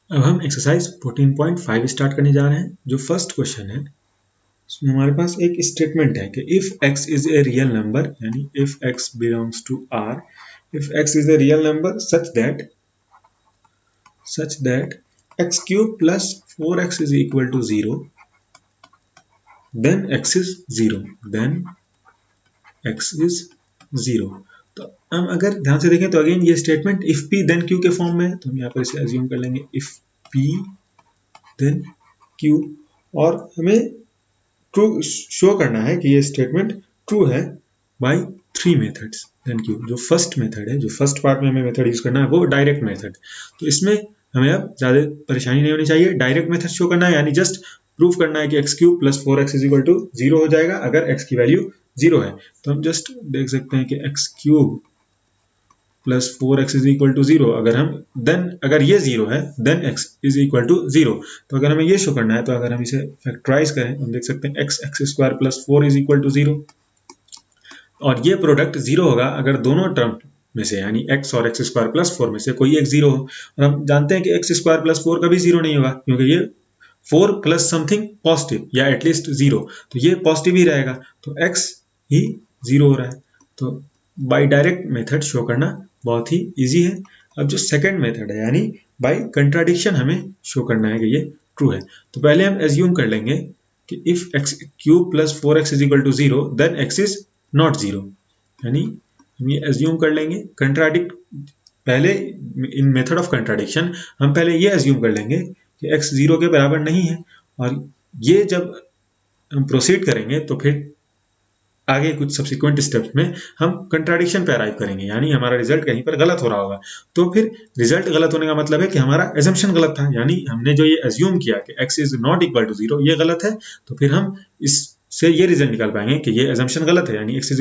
अब हम exercise 14.5 start करने जा रहे हैं। जो फर्स्ट क्वेश्चन है उसमें हमारे पास एक स्टेटमेंट है कि if x is a real number, यानी if x belongs to R, if x is a real number such that x cube plus 4x is equal to 0, then x is 0, then x is 0। तो हम अगर ध्यान से देखें तो again ये statement if p then q के form में है, तो हम यहाँ पर इसे एज्यूम कर लेंगे इफ p देन q, और हमें ट्रू शो करना है कि ये स्टेटमेंट ट्रू है बाय 3 मेथड्स देन क्यू। जो फर्स्ट मेथड है, जो फर्स्ट पार्ट में हमें मेथड यूज करना है वो डायरेक्ट मेथड। तो इसमें हमें अब ज्यादा परेशानी नहीं होनी चाहिए। डायरेक्ट मेथड शो करना है, यानी जस्ट प्रूफ करना है कि x cube plus 4x is equal to 0 हो जाएगा अगर x की वैल्यू 0 है। तो हम जस्ट देख सकते हैं कि x cube plus 4x is equal to 0, अगर हम देन अगर ये 0 है then x is equal to 0। तो अगर हमें ये शो करना है तो अगर हम इसे फैक्टराइज करें हम देख सकते हैं x square plus 4 is equal to 0, और ये प्रोडक्ट 0 होगा अगर दोनों टर्म में से यानी x और x स्क्वायर प्लस 4 में से कोई एक 0 हो। और हम जानते हैं कि x स्क्वायर प्लस 4 कभी 0 नहीं होगा, क्योंकि ये 4 प्लस समथिंग पॉजिटिव या एटलीस्ट 0, तो ये पॉजिटिव ही रहेगा, तो x ही 0 हो रहा है। तो बाय डायरेक्ट मेथड शो करना बहुत ही इजी है। अब जो सेकंड मेथड है यानी बाय कंट्राडिक्शन हमें शो करना है कि ये ट्रू है। तो पहले हम एज्यूम कर लेंगे कि if x cube plus 4x is equal to 0 then x is not 0, यानी हम ये एज्यूम कर लेंगे कंट्राडिक्ट पहले इन मेथड ऑफ कंट्राडिक्शन हम पहले ये एज्यूम कर लेंगे कि x 0 के बराबर नहीं है, और ये जब हम प्रोसीड करेंगे तो फिर आगे कुछ सब्सिक्वेंट स्टेप्स में हम कंट्राडिक्शन पे अराइव करेंगे, यानी हमारा रिजल्ट कहीं पर गलत हो रहा होगा। तो फिर रिजल्ट गलत होने का मतलब है कि हमारा एजम्पशन गलत था, यानी हमने जो ये एज्यूम किया कि x is not equal to 0 ये गलत है। तो फिर हम इससे ये रिजल्ट निकाल पाएंगे कि ये एजम्पशन गलत है, यानी x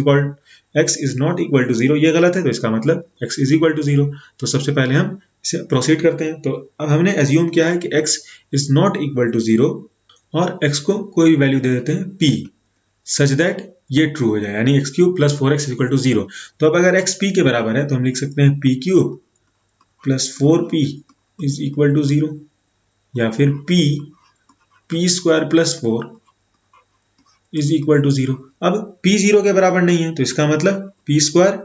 is not equal to 0 ये गलत है, तो इसका मतलब x इज इक्वल टू 0। तो सबसे पहले हम इसे प्रोसीड करते हैं। तो अब हमने एज्यूम किया है कि x is not equal to 0 और x को कोई वैल्यू दे देते हैं p सच दैट ये ट्रू हो जाए, यानी x cube plus 4x equal to 0। तो अब अगर x p के बराबर है तो हम लिख सकते हैं p cube plus 4p is equal to 0, या फिर p square plus 4 is equal to 0। अब p 0 के बराबर नहीं है तो इसका मतलब p स्क्वायर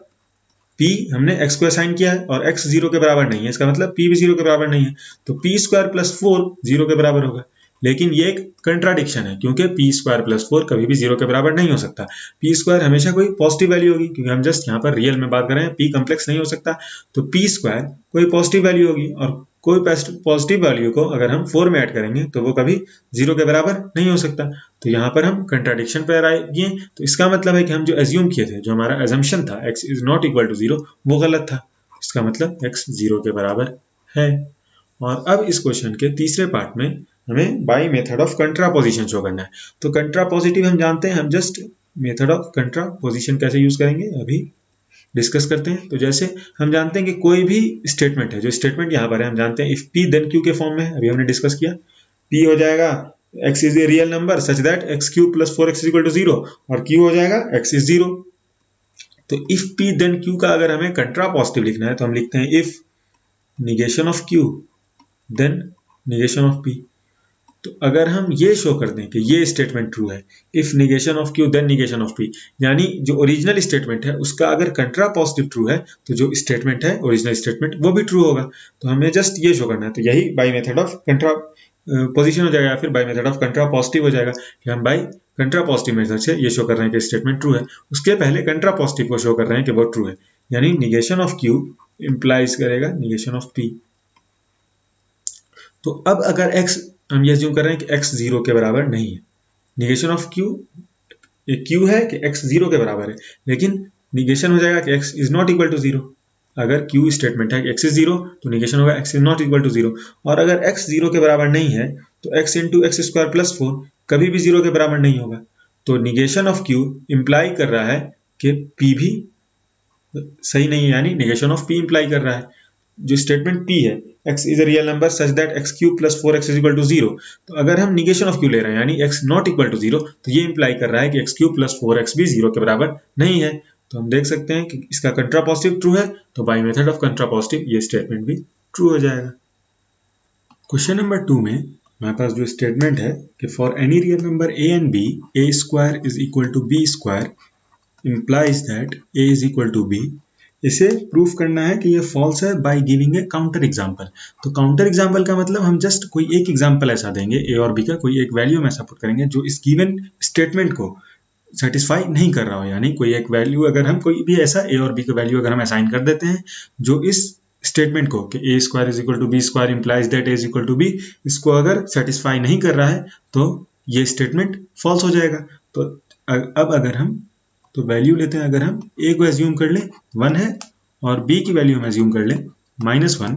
p हमने x को असाइन किया है और x 0 के बराबर नहीं है, इसका मतलब p भी 0 के बराबर नहीं है, तो p स्क्वायर प्लस 4 0 के बराबर होगा। लेकिन ये एक कंट्राडिक्शन है क्योंकि p स्क्वायर प्लस 4 कभी भी 0 के बराबर नहीं हो सकता। p स्क्वायर हमेशा कोई पॉजिटिव वैल्यू होगी, क्योंकि हम जस्ट यहाँ पर रियल में बात कर रहे हैं, p कम्प्लेक्स नहीं हो सकता। तो p स्क्वायर कोई पॉजिटिव वैल्यू होगी, और कोई पॉजिटिव वैल्यू को अगर हम 4 में ऐड करेंगे तो वो कभी 0 के बराबर नहीं हो सकता। तो यहाँ पर हम कंट्राडिक्शन पर आएंगे, तो इसका मतलब है कि हम जो एज्यूम किए थे, जो हमारा एजम्पशन था x is not equal to 0 वो गलत था, इसका मतलब x 0 के बराबर है। और अब इस क्वेश्चन के तीसरे पार्ट में हमें बाय मेथड ऑफ कंट्रापोजिशन शो करना है। तो कंट्रापोजिटिव हम जानते हैं, हम जस्ट मेथड ऑफ कंट्रापोजिशन कैसे यूज करेंगे अभी डिस्कस करते हैं। तो जैसे हम जानते हैं कि कोई भी स्टेटमेंट है, जो स्टेटमेंट यहाँ पर है हम जानते हैं इफ p देन q के फॉर्म में है, अभी हमने डिस्कस किया। p हो जाएगा x is a real number such that x cube plus 4x is equal to 0, और q हो जाएगा x इज 0। तो इफ p देन q का अगर हमें कंट्रापोजिटिव लिखना है तो हम लिखते हैं if negation of q then negation of p। तो अगर हम ये शो कर दें कि ये स्टेटमेंट ट्रू है, if negation of q then negation of p, यानी जो ओरिजिनल स्टेटमेंट है उसका अगर कंट्रा पॉजिटिव ट्रू है तो जो स्टेटमेंट है ओरिजिनल स्टेटमेंट वो भी ट्रू होगा। तो हमें जस्ट ये शो करना है, तो यही बाय मेथड ऑफ कंट्रा पोजिशन हो जाएगा, या फिर बाय मेथड ऑफ कंट्रा पॉजिटिव हो जाएगा कि हम बाय कंट्रा पॉजिटिव मेथड से ये शो कर रहे हैं कि स्टेटमेंट ट्रू है। उसके पहले कंट्रा पॉजिटिव को शो कर रहे हैं कि वो ट्रू है, यानी निगेशन ऑफ q इंप्लाइज करेगा निगेशन ऑफ p। तो अब अगर x हम ये अज्यूम कर रहे हैं कि x 0 के बराबर नहीं है, निगेशन ऑफ q q है कि x 0 के बराबर है, लेकिन निगेशन हो जाएगा कि x is not equal to 0। अगर q स्टेटमेंट है कि x इज 0 तो निगेशन होगा x is not equal to 0, और अगर x 0 के बराबर नहीं है तो x into x square plus 4 कभी भी 0 के बराबर नहीं होगा। तो निगेशन ऑफ q इंप्लाई कर रहा है कि p भी सही नहीं है, यानी निगेशन ऑफ p इंप्लाई कर रहा है। जो स्टेटमेंट p है x is a real number such that x cube plus 4x is equal to 0, तो अगर हम निगेशन ऑफ q ले रहे हैं यानी x नॉट इक्वल टू 0, तो ये इंप्लाई कर रहा है कि x क्यूब प्लस 4x भी 0 के बराबर नहीं है। तो हम देख सकते हैं कि इसका कंट्रापोजिटिव ट्रू है, तो बाय मेथड ऑफ कंट्रापोजिटिव ये स्टेटमेंट भी ट्रू हो जाएगा। क्वेश्चन नंबर 2 में हमारे पास जो स्टेटमेंट है कि for any real number a and b a square is equal to b square implies that a is equal to b, इसे प्रूफ करना है कि ये फॉल्स है by giving a counter example. तो काउंटर एग्जांपल का मतलब हम जस्ट कोई एक एग्जांपल ऐसा देंगे a और b का, कोई एक वैल्यू हम ऐसा पुट करेंगे जो इस गिवन स्टेटमेंट को सेटिस्फाई नहीं कर रहा हो, यानी कोई एक वैल्यू अगर हम कोई भी ऐसा a और b का वैल्यू अगर हम असाइन कर देते हैं जो इस स्टेटमेंट को कि a square is equal to b square implies that a is equal to b, इसको अगर सेटिस्फाई नहीं कर रहा है तो ये स्टेटमेंट फॉल्स हो जाएगा। तो अब अगर हम तो वैल्यू लेते हैं, अगर हम a को एज्यूम कर लें 1 है और b की वैल्यू हम एज्यूम कर लें -1,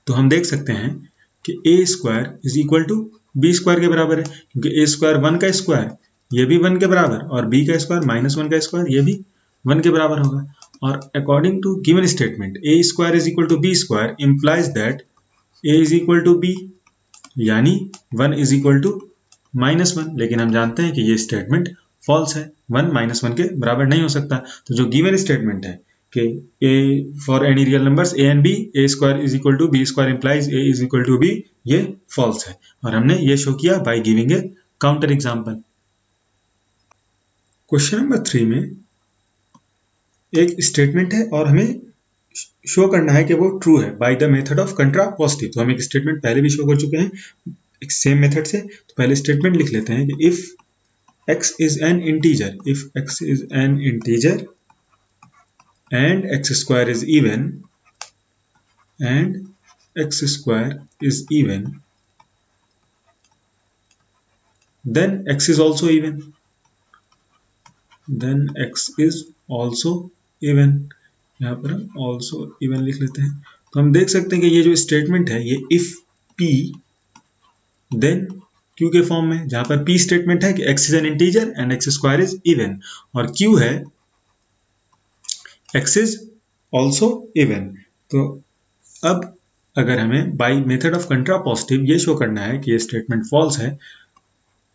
तो हम देख सकते हैं कि a square is equal to b square के बराबर है, क्योंकि a स्क्वायर 1 का स्क्वायर ये भी 1 के बराबर और b का स्क्वायर -1 का स्क्वायर ये भी 1 के बराबर होगा। और according to given statement a square is equal to b square implies that a is equal to b, यानी 1 इज इक्वल टू -1, लेकिन हम जानते हैं कि ये स्टेटमेंट फॉल्स है, 1 -1 के बराबर नहीं हो सकता। तो जो गिवन स्टेटमेंट है कि a for any real numbers a and b a square is equal to b square implies a is equal to b, ये फॉल्स है और हमने ये शो किया by giving a counter example. Question number 3 में एक स्टेटमेंट है और हमें शो करना है कि वो ट्रू है बाय द मेथड ऑफ कंट्रापोजिटिव। तो हम एक स्टेटमेंट पहले भी शो कर चुके हैं एक सेम मेथड से, तो पहले स्टेटमेंट लिख लेते हैं कि if x is an integer, if x is an integer and x square is even and x square is even, then x is also even, then x is also even, यहाँ पर हम also even लिख लेते हैं। तो हम देख सकते हैं कि ये जो स्टेटमेंट है ये if p then q के फॉर्म में, जहां पर p स्टेटमेंट है कि x is an integer and x square is even, और q है x इज ऑल्सो इवन। तो अब अगर हमें बाय मेथड ऑफ कंट्रापोजिटिव ये शो करना है कि ये स्टेटमेंट फॉल्स है,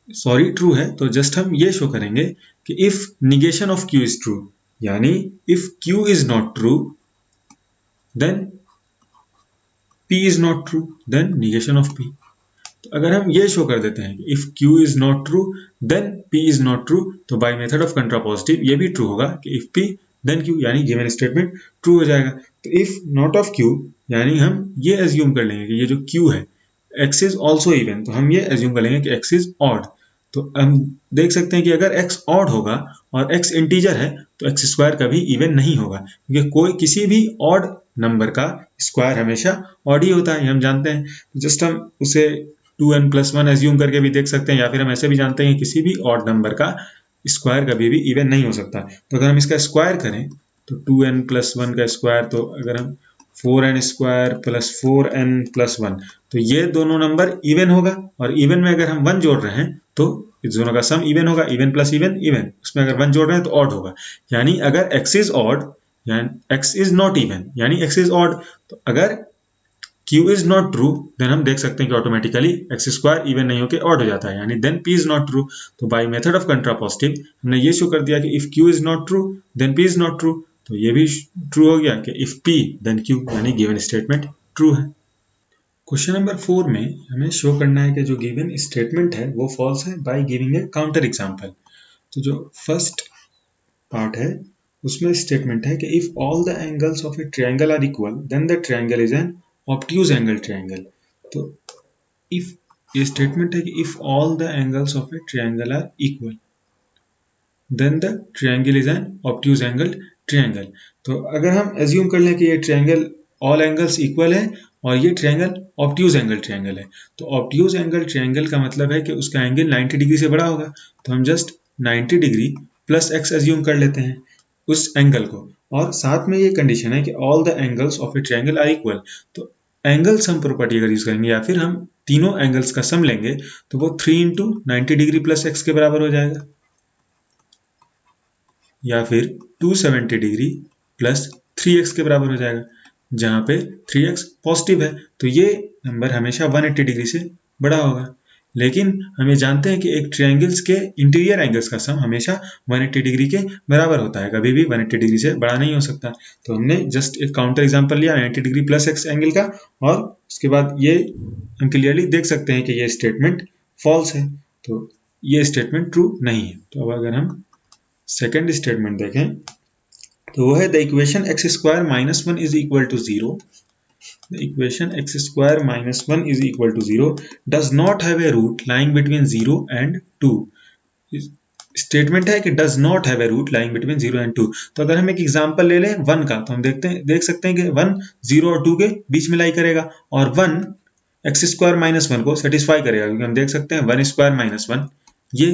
सॉरी ट्रू है, तो जस्ट हम ये शो करेंगे कि if negation of q is true, यानी if q is not true then p is not true, then negation of p। तो अगर हम ये शो कर देते हैं कि if q is not true then p is not true, तो बाय मेथड ऑफ कंट्रापोजिटिव ये भी ट्रू होगा कि इफ p देन q, यानी गिवन स्टेटमेंट ट्रू हो जाएगा। तो इफ नॉट ऑफ q, यानी हम ये एज्यूम कर लेंगे कि ये जो q है x इज ऑल्सो इवन, तो हम ये एज्यूम कर लेंगे कि x इज ऑड। तो हम देख सकते हैं कि अगर x ऑड होगा और x इंटीजर है तो x स्क्वायर कभी इवन नहीं होगा, क्योंकि कोई किसी भी ऑड नंबर का स्क्वायर हमेशा ऑड ही होता है, हम जानते हैं। जस्ट हम उसे 2n + 1 एज्यूम करके भी देख सकते हैं, या फिर हम ऐसे भी जानते हैं कि किसी भी ऑड नंबर का स्क्वायर कभी भी इवन नहीं हो सकता। तो अगर हम इसका स्क्वायर करें तो 2n + 1 का स्क्वायर, तो अगर हम 4n स्क्वायर + 4n + 1, तो ये दोनों नंबर इवन होगा, और इवन में अगर हम 1 जोड़ रहे हैं तो इस दोनों का सम इवन होगा, इवन + इवन इवन, उसमें अगर 1 जोड़ रहे हैं तो ऑड होगा। यानी अगर x इज ऑड यानी x इज नॉट इवन, यानी x इज ऑड, तो अगर q is not true then हम देख सकते हैं कि ऑटोमेटिकली x स्क्वायर इवन नहीं होकर ऑड हो जाता है, यानी then p is not true. तो बाय मेथड ऑफ कंट्रापोजिटिव हमने ये शो कर दिया कि if q is not true then p is not true, तो ये भी ट्रू हो गया कि इफ p देन q, यानी गिवन स्टेटमेंट ट्रू है। क्वेश्चन नंबर 4 में हमें शो करना है कि जो गिवन स्टेटमेंट है वो फॉल्स है by giving a counter example. तो जो फर्स्ट पार्ट है उसमें स्टेटमेंट है कि if all the angles of a triangle are equal then the triangle is an obtuse angle triangle. तो इफ ये स्टेटमेंट है कि if all the angles of a triangle are equal then the triangle is an obtuse angle triangle. तो अगर हम assume कर लें कि ये ट्रायंगल ऑल एंगल्स इक्वल है और ये ट्रायंगल ऑब्ट्यूज एंगल ट्रायंगल है, तो ऑब्ट्यूज एंगल ट्रायंगल का मतलब है कि उसका एंगल 90 डिग्री से बड़ा होगा। तो हम जस्ट 90 डिग्री + x एज्यूम कर लेते हैं उस एंगल को, और साथ में ये कंडीशन है कि all the angles of a triangle are equal. तो एंगल सम प्रॉपर्टी अगर यूज करेंगे या फिर हम तीनों एंगल्स का सम लेंगे तो वो 3 × 90 डिग्री + x के बराबर हो जाएगा, या फिर 270 डिग्री + 3x के बराबर हो जाएगा, जहां पे 3x पॉजिटिव है तो ये नंबर हमेशा 180 डिग्री से बड़ा होगा। लेकिन हम ये जानते हैं कि एक ट्रायंगल्स के इंटीरियर एंगल्स का सम हमेशा 180 डिग्री के बराबर होता है, कभी भी 180 डिग्री से बड़ा नहीं हो सकता। तो हमने जस्ट एक काउंटर एग्जांपल लिया 90 डिग्री प्लस एक्स एंगल का, और उसके बाद ये हम क्लियरली देख सकते हैं कि ये स्टेटमेंट फॉल्स है, तो ये स्टेटमेंट ट्रू नहीं है। तो अब अगर हम सेकेंड स्टेटमेंट देखें तो वो है the equation x square minus 1 is equal to 0, the equation x square minus 1 is equal to 0 does not have a root lying between 0 and 2। Statement है कि does not have a root lying between 0 and 2। तो अगर हम एक example ले लें 1 का, तो हम देख सकते हैं कि 1 0 और 2 के बीच में लाई करेगा, और 1 एक्स स्क्वायर माइनस 1 को सेटिस्फाई करेगा, क्योंकि हम देख सकते हैं 1 स्क्वायर माइनस 1 ये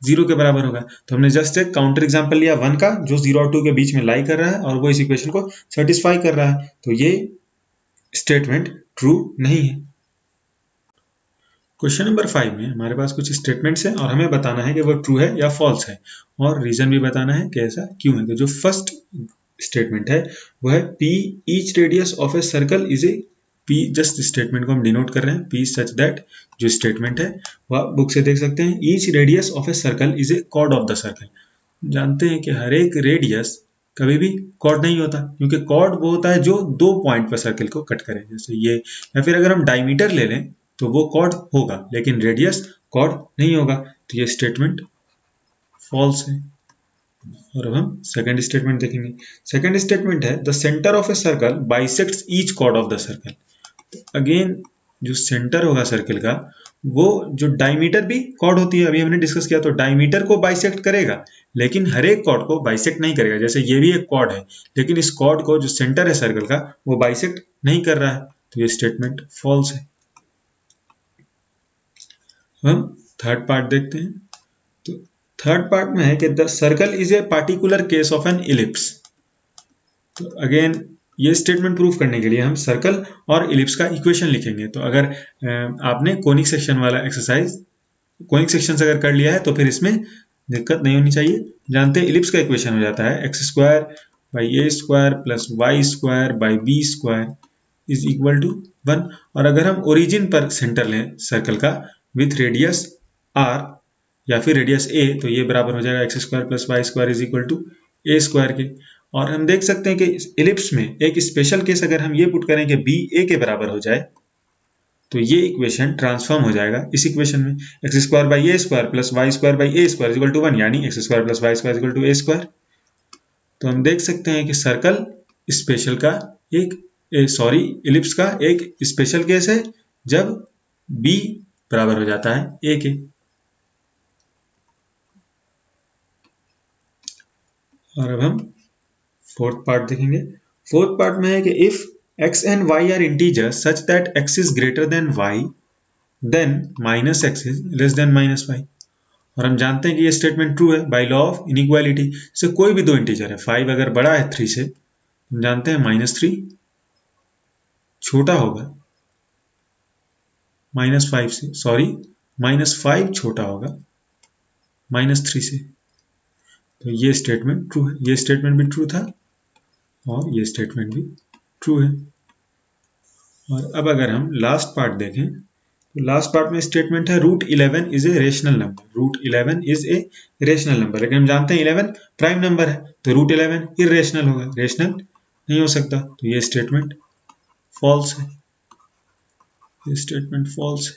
0 के बराबर होगा। तो हमने जस्ट एक काउंटर एग्जांपल लिया 1 का जो 0 और 2 के बीच में लाई कर रहा है और वो इस इक्वेशन को सेटिस्फाई कर रहा है, तो ये स्टेटमेंट ट्रू नहीं है। क्वेश्चन नंबर 5 में हमारे पास कुछ स्टेटमेंट्स हैं और हमें बताना है कि वो ट्रू है या फॉल्स है, और रीजन भी बताना है कि ऐसा क्यों है। तो जो फर्स्ट स्टेटमेंट है वो है P each radius of a circle is a P, just statement को हम डिनोट कर रहे हैं P सच दैट, जो स्टेटमेंट है वह बुक से देख सकते हैं, each radius of a circle is a chord of the circle. जानते हैं कि हर एक रेडियस कभी भी कॉर्ड नहीं होता, क्योंकि कॉर्ड वो होता है जो 2 पॉइंट पर सर्कल को कट करे, जैसे ये, या फिर अगर हम डायमीटर ले लें तो वो कॉर्ड होगा, लेकिन रेडियस कॉर्ड नहीं होगा। तो ये स्टेटमेंट फॉल्स है। और अब हम सेकंड स्टेटमेंट देखेंगे। सेकंड स्टेटमेंट है the centre of a circle bisects each chord of the circle. तो अगेन जो सेंटर होगा सर्कल का, वो जो डायमीटर भी कॉर्ड होती है, अभी हमने डिस्कस किया, तो डायमीटर को बाइसेक्ट करेगा, लेकिन हर एक कॉर्ड को बाइसेक्ट नहीं करेगा। जैसे ये भी एक कॉर्ड है, लेकिन इस कॉर्ड को जो सेंटर है सर्कल का वो बाइसेक्ट नहीं कर रहा है, तो ये स्टेटमेंट फॉल्स है। हम थर्ड पार्ट देखते हैं। तो थर्ड पार्ट में है कि the circle is a particular case of N ellipse. तो अगेन ये स्टेटमेंट प्रूफ करने के लिए हम सर्कल और इलिप्स का इक्वेशन लिखेंगे। तो अगर आपने कोनिक सेक्शन वाला एक्सरसाइज, कोनिक सेक्शन अगर कर लिया है तो फिर इसमें दिक्कत नहीं होनी चाहिए। जानते हैं इलिप्स का इक्वेशन हो जाता है x square by a square plus y square by b square is equal to 1। और अगर हम ओरिजिन पर सेंटर लें सर्कल का विथ रेडियस आर या फिर रेडियस ए, तो ये बराबर हो जाएगा x square plus y square is equal to a square के। और हम देख सकते हैं कि इलिप्स में एक स्पेशल केस अगर हम ये पुट करें कि बी ए के बराबर हो जाए, तो ये इक्वेशन ट्रांसफॉर्म हो जाएगा इस इक्वेशन में, x square by a square plus y square by a square equal to 1, यानी x square plus y square equal to a square. तो हम देख सकते हैं कि सर्कल स्पेशल का इलिप्स का एक स्पेशल केस है जब बी बराबर हो जाता है ए के। और अब हम फोर्थ पार्ट देखेंगे। फोर्थ पार्ट में है कि if x and y are integers such that x is greater than y, then minus x is less than minus y। और हम जानते हैं कि ये स्टेटमेंट ट्रू है बाय लॉ ऑफ इनइक्वालिटी से। कोई भी दो इंटीजर है, 5 अगर बड़ा है 3 से, हम जानते हैं -3 छोटा होगा -5 से, -5 छोटा होगा -3 से। तो ये स्टेटमेंट ट्रू है, ये स्टेटमेंट भी ट्रू था और ये स्टेटमेंट भी ट्रू है। और अब अगर हम लास्ट पार्ट देखें तो लास्ट पार्ट में स्टेटमेंट है root 11 is a rational number. Root 11 is a rational number, लेकिन हम जानते हैं 11 प्राइम नंबर है, तो रूट 11 इरेशनल होगा, रेशनल नहीं हो सकता। तो ये स्टेटमेंट फॉल्स है, ये स्टेटमेंट फॉल्स है।